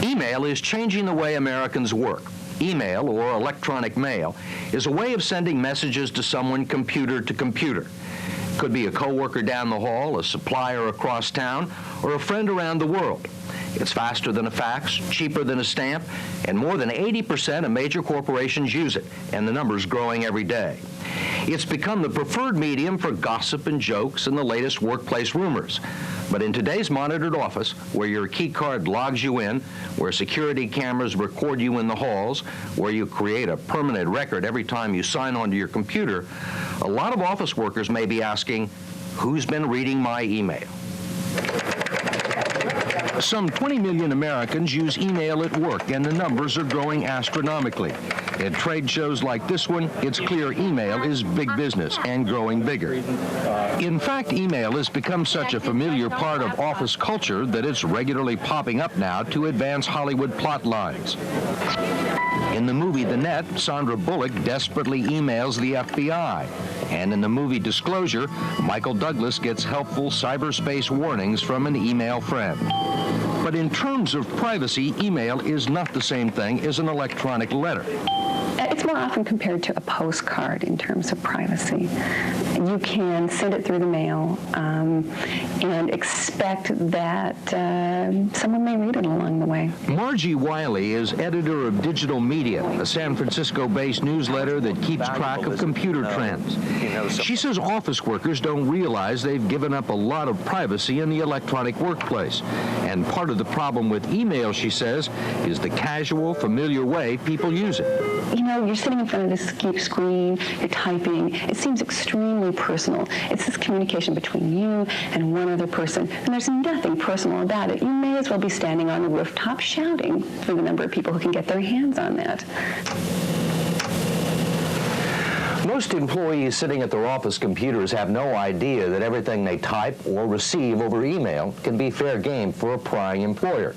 Email is changing the way Americans work. Email, or electronic mail, is a way of sending messages to someone computer to computer. Could be a coworker down the hall, a supplier across town, or a friend around the world. It's faster than a fax, cheaper than a stamp, and more than 80% of major corporations use it, and the number's growing every day. It's become the preferred medium for gossip and jokes and the latest workplace rumors. But in today's monitored office, where your key card logs you in, where security cameras record you in the halls, where you create a permanent record every time you sign onto your computer, a lot of office workers may be asking, who's been reading my email? Some 20 million Americans use email at work, and the numbers are growing astronomically. At trade shows like this one, it's clear email is big business and growing bigger. In fact, email has become such a familiar part of office culture that it's regularly popping up now to advance Hollywood plot lines. In the movie The Net, Sandra Bullock desperately emails the FBI. And in the movie Disclosure, Michael Douglas gets helpful cyberspace warnings from an email friend. But in terms of privacy, email is not the same thing as an electronic letter. It's more often compared to a postcard in terms of privacy. You can send it through the mail and expect that someone may read it along the way. Margie Wiley is editor of Digital Media, a San Francisco-based newsletter that keeps track of computer trends. She says office workers don't realize they've given up a lot of privacy in the electronic workplace. And part of the problem with email, she says, is the casual, familiar way people use it. You know, you're sitting in front of this screen, you're typing. It seems extremely personal. It's this communication between you and one other person, and there's nothing personal about it. You may as well be standing on the rooftop shouting for the number of people who can get their hands on that. Most employees sitting at their office computers have no idea that everything they type or receive over email can be fair game for a prying employer.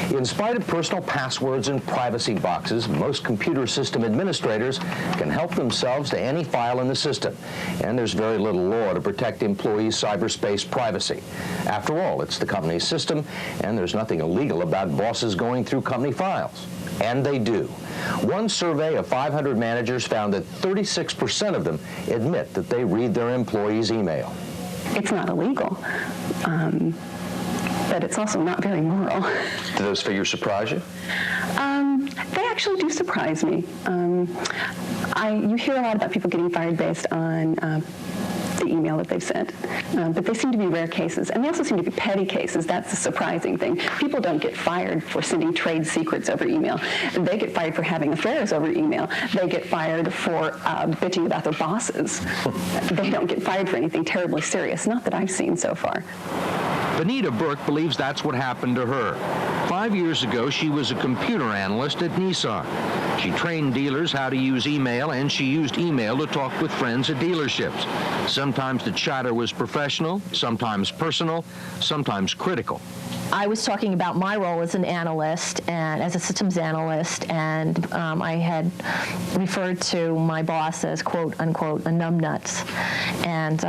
In spite of personal passwords and privacy boxes, most computer system administrators can help themselves to any file in the system, and there's very little law to protect employees' cyberspace privacy. After all, it's the company's system, and there's nothing illegal about bosses going through company files. And they do. One survey of 500 managers found that 36% of them admit that they read their employees' email. It's not illegal, but it's also not very moral. Do those figures surprise you? They actually do surprise me. You hear a lot about people getting fired based on the email that they've sent, but they seem to be rare cases, and they also seem to be petty cases. That's the surprising thing. People don't get fired for sending trade secrets over email. They get fired for having affairs over email. They get fired for bitching about their bosses. They don't get fired for anything terribly serious, not that I've seen so far. Bonita Bourke believes that's what happened to her. 5 years ago, she was a computer analyst at Nissan. She trained dealers how to use email, and she used email to talk with friends at dealerships. Sometimes the chatter was professional, sometimes personal, sometimes critical. I was talking about my role as an analyst and as a systems analyst, and I had referred to my boss as quote unquote a numbnuts. And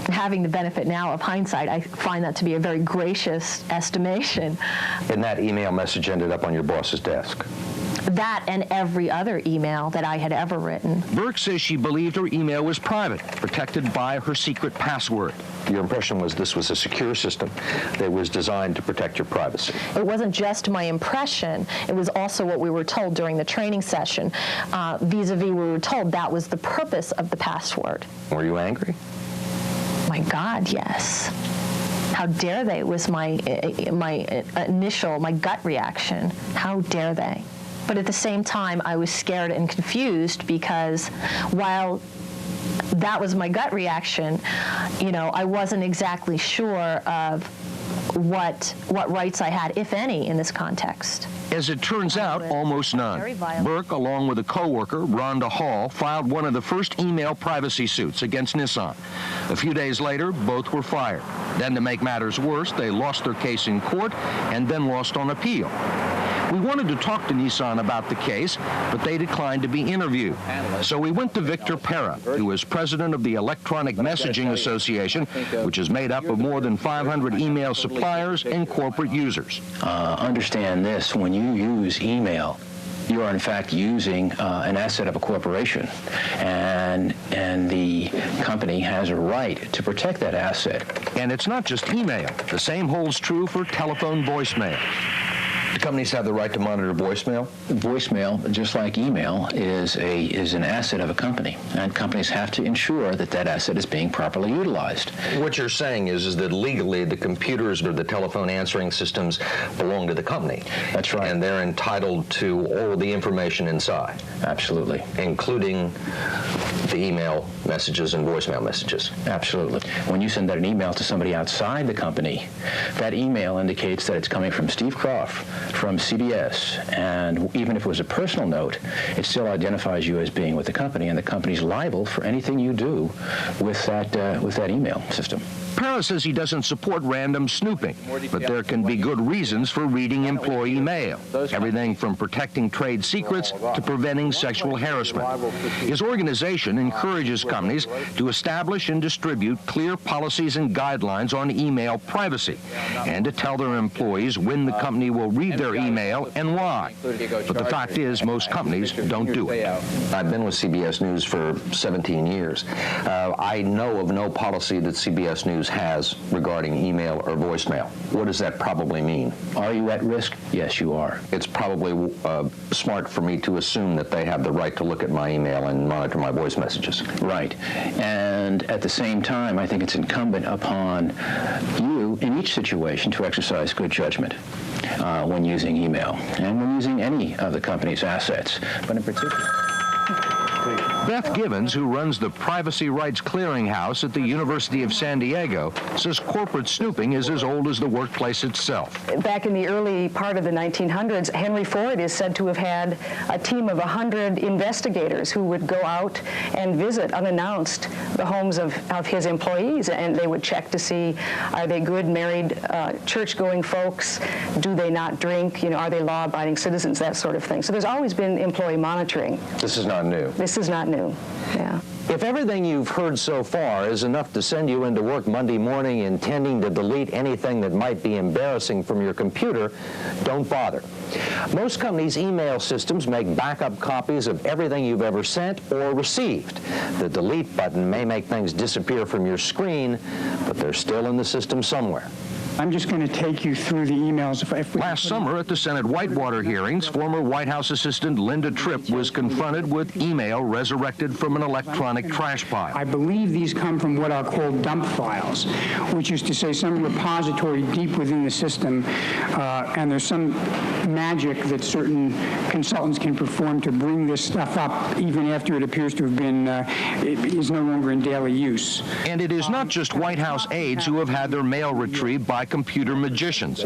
having the benefit now of hindsight, I find that to be a very gracious estimation. And that email message ended up on your boss's desk? That and every other email that I had ever written. Bourke says she believed her email was private, protected by her secret password. Your impression was this was a secure system that was designed to protect your privacy. It wasn't just my impression, it was also what we were told during the training session. Vis-a-vis, we were told that was the purpose of the password. Were you angry? My God, yes. How dare they was my initial, my gut reaction. How dare they? But at the same time, I was scared and confused because while that was my gut reaction, you know, I wasn't exactly sure of what rights I had, if any, in this context. As it turns out, almost none. Bourke, along with a coworker, Rhonda Hall, filed one of the first email privacy suits against Nissan. A few days later, both were fired. Then, to make matters worse, they lost their case in court and then lost on appeal. We wanted to talk to Nissan about the case, but they declined to be interviewed. So we went to Victor Pera, who is president of the Electronic Messaging Association, which is made up of more than 500 email suppliers and corporate users. Understand this, when you use email, you are in fact using an asset of a corporation, and the company has a right to protect that asset. And it's not just email. The same holds true for telephone voicemail. Do companies have the right to monitor voicemail? Voicemail, just like email, is an asset of a company, and companies have to ensure that that asset is being properly utilized. What you're saying is that legally the computers or the telephone answering systems belong to the company. That's right. And they're entitled to all of the information inside. Absolutely. Including the email messages and voicemail messages. Absolutely. When you send out an email to somebody outside the company, that email indicates that it's coming from Steve Croft, from CBS, and even if it was a personal note, it still identifies you as being with the company, and the company's liable for anything you do with that email system. Para says he doesn't support random snooping, but there can be good reasons for reading employee mail. Everything from protecting trade secrets to preventing sexual harassment. His organization encourages companies to establish and distribute clear policies and guidelines on email privacy, and to tell their employees when the company will read their email and why. But the fact is, most companies don't do it. I've been with CBS News for 17 years. I know of no policy that CBS News has regarding email or voicemail. What does that probably mean? Are you at risk? Yes, you are. It's probably smart for me to assume that they have the right to look at my email and monitor my voice messages. Right. And at the same time, I think it's incumbent upon you in each situation to exercise good judgment when using email and when using any of the company's assets, but in particular. Beth Gibbons, who runs the Privacy Rights Clearinghouse at the University of San Diego, says corporate snooping is as old as the workplace itself. Back in the early part of the 1900s, Henry Ford is said to have had a team of 100 investigators who would go out and visit unannounced the homes of his employees, and they would check to see, are they good, married, church-going folks? Do they not drink? You know, are they law-abiding citizens? That sort of thing. So there's always been employee monitoring. This is not new. This is not new. Yeah. If everything you've heard so far is enough to send you into work Monday morning intending to delete anything that might be embarrassing from your computer, don't bother. Most companies' email systems make backup copies of everything you've ever sent or received. The delete button may make things disappear from your screen, but they're still in the system somewhere. I'm just going to take you through the emails. Last summer at the Senate Whitewater hearings, former White House assistant Linda Tripp was confronted with email resurrected from an electronic trash pile. I believe these come from what are called dump files, which is to say some repository deep within the system, and there's some magic that certain consultants can perform to bring this stuff up even after it appears to have been, it is no longer in daily use. And it is not just White House aides who have had their mail retrieved by computer magicians.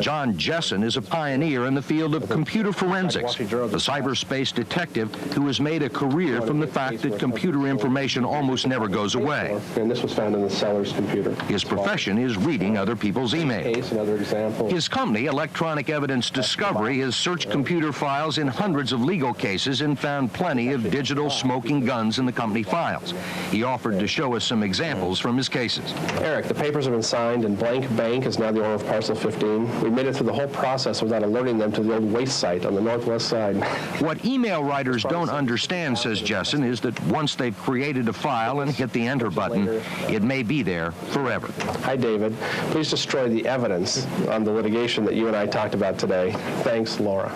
John Jessen is a pioneer in the field of computer forensics, a cyberspace detective who has made a career from the fact that computer information almost never goes away. And this was found in the seller's computer. His profession is reading other people's email. Another example. His company, Electronic Evidence Discovery, has searched computer files in hundreds of legal cases and found plenty of digital smoking guns in the company files. He offered to show us some examples from his cases. Eric, the papers have been signed and blank bank is now the owner of parcel 15. We made it through the whole process without alerting them to the old waste site on the northwest side. What email writers don't understand, says Jessen, is that once they've created a file and hit the enter button, it may be there forever. Hi, David. Please destroy the evidence on the litigation that you and I talked about today. Thanks, Laura.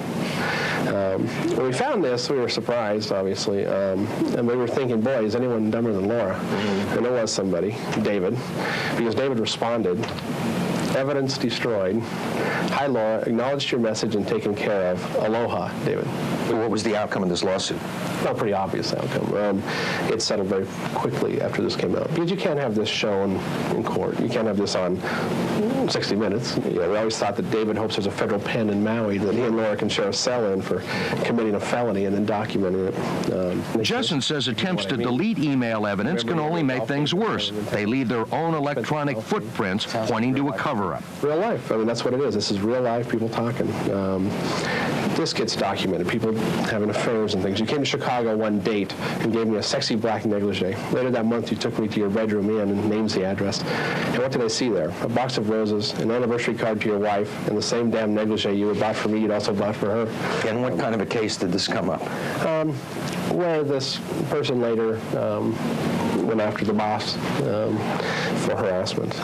When we found this, we were surprised, obviously, and we were thinking, boy, is anyone dumber than Laura? And there was somebody, David, because David responded, evidence destroyed. Hi, Laura. Acknowledged your message and taken care of. Aloha, David. What was the outcome of this lawsuit? Not a pretty obvious outcome. It settled very quickly after this came out. Because you can't have this shown in court. You can't have this on 60 Minutes. You know, we always thought that David hopes there's a federal pen in Maui that he and Laura can share a cell in for committing a felony and then documenting it. Jessen says attempts to delete email evidence can only make things worse. They leave their own electronic footprints pointing to a cover cover-up. Real life. I mean, that's what it is. This is real life people talking. This gets documented, people having affairs and things. You came to Chicago one date and gave me a sexy black negligee. Later that month, you took me to your bedroom inn and names the address. And what did I see there? A box of roses, an anniversary card to your wife, and the same damn negligee you had bought for me, you'd also bought for her. And what kind of a case did this come up? Where this person later went after the boss for harassment.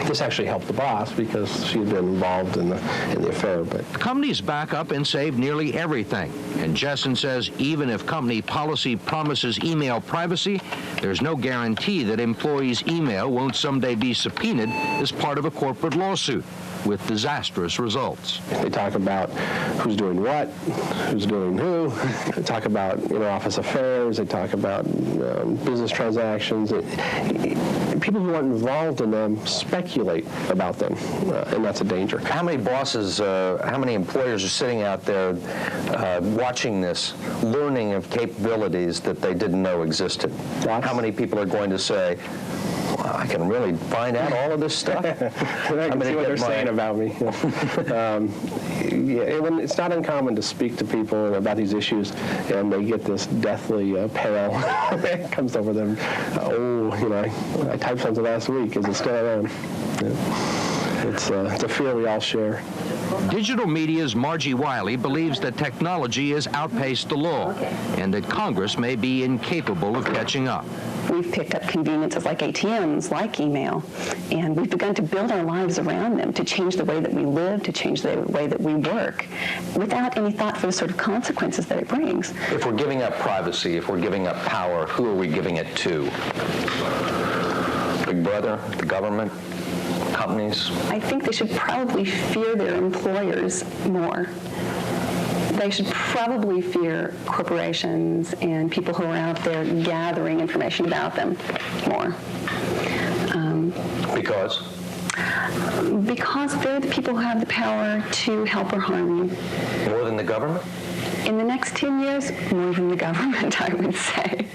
This actually helped the boss because she had been involved in the affair. But Companies back up and save nearly everything. And Jessen says even if company policy promises email privacy, there's no guarantee that employees' email won't someday be subpoenaed as part of a corporate lawsuit, with disastrous results. they talk about who's doing what, who's doing who. They talk about office affairs. They talk about business transactions. People who aren't involved in them speculate about them, and that's a danger. How many bosses, how many employers are sitting out there watching this, learning of capabilities that they didn't know existed? Lots. How many people are going to say, well, I can really find out all of this stuff? I can see what they're saying about me. It's not uncommon to speak to people about these issues, and they get this deathly pale it comes over them. I typed something last week. Is it still around? Yeah. It's a fear we all share. Digital media's Margie Wiley believes that technology has outpaced the law and that Congress may be incapable of catching up. We've picked up conveniences like ATMs, like email, and we've begun to build our lives around them, to change the way that we live, to change the way that we work, without any thought for the sort of consequences that it brings. If we're giving up privacy, if we're giving up power, who are we giving it to? Big Brother, the government, companies? I think they should probably fear their employers more. They should probably fear corporations and people who are out there gathering information about them more. Because? Because they're the people who have the power to help or harm you. More than the government? In the next 10 years, more than the government, I would say.